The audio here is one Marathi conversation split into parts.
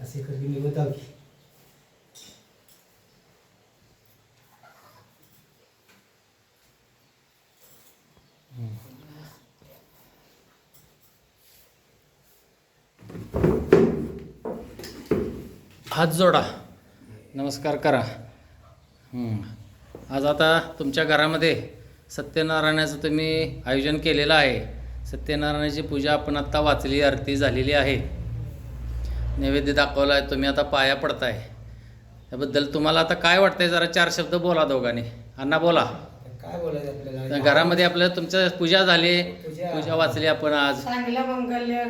ऐसे करके मैं बताओ कि हात जोडा, नमस्कार करा. आज आता तुमच्या घरामध्ये सत्यनारायणाचं तुम्ही आयोजन केलेलं आहे. सत्यनारायणाची पूजा आपण आत्ता वाचली, आरती झालेली आहे, नैवेद्य दाखवला आहे, तुम्ही आता पाया पडताय. त्याबद्दल तुम्हाला आता काय वाटतंय? जरा 4 शब्द बोला दोघांनी. अण्णा बोला. काय बोलायचं आपल्याला? घरामध्ये आपल्याला तुमच्या पूजा झाली, पूजा वाचली आपण आज. चांगलं मंगल्य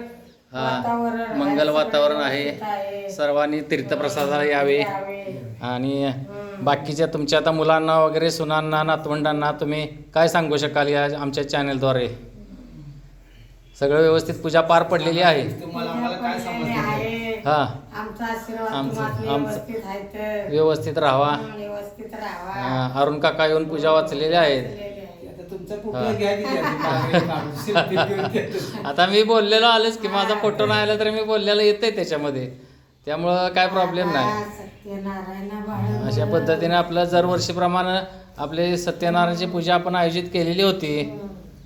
वातावरण मंगल वातावरण आहे. आहे. सर्वांनी तीर्थप्रसादाला यावे. आणि बाकीच्या तुमच्या आता मुलांना वगैरे, सुनांना, नातवंडांना तुम्ही काय सांगू शकाल या आमच्या चॅनलद्वारे? सगळं व्यवस्थित पूजा पार पडलेली आहे. तुम्हाला आम्हाला काय समजतं? हां, आमचा आशीर्वाद आमचं- तुम्हाला आमचं- व्यवस्थित आहे तर व्यवस्थित राहावा. व्यवस्थित राहावा. अरुण काका येऊन पूजा वाचलेली आहेत. आता तुमचा कुठला घ्या की द्या, ती मागे काढून शिल्पी घेऊन घेतो. आता मी बोललेलो आलेच की, माझा फोटो नाही आला तरी मी बोललेलं येतंय त्याच्यामध्ये, त्यामुळं काय प्रॉब्लेम नाही. सत्यनारायण बाळ अशा पद्धतीने आपलं दरवर्षीप्रमाणे आपले सत्यनारायणाची पूजा आपण आयोजित केलेली होती,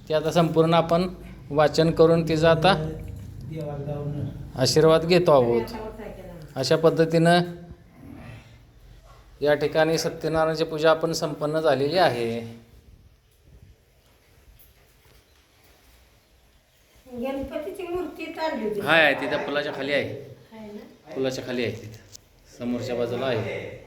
ती आता संपूर्ण आपण वाचन करून तिचा आता देवाला जाऊन आशीर्वाद घेतो आहोत. अशा पद्धतीनं या ठिकाणी सत्यनारायणाची पूजा आपण संपन्न झालेली आहे. गणपतीची मूर्ती काढली होती. हाय, तिथं पुलाच्या खाली आहे, आहे ना? पुलाच्या खाली आहे, तिथं समोरच्या बाजूला आहे.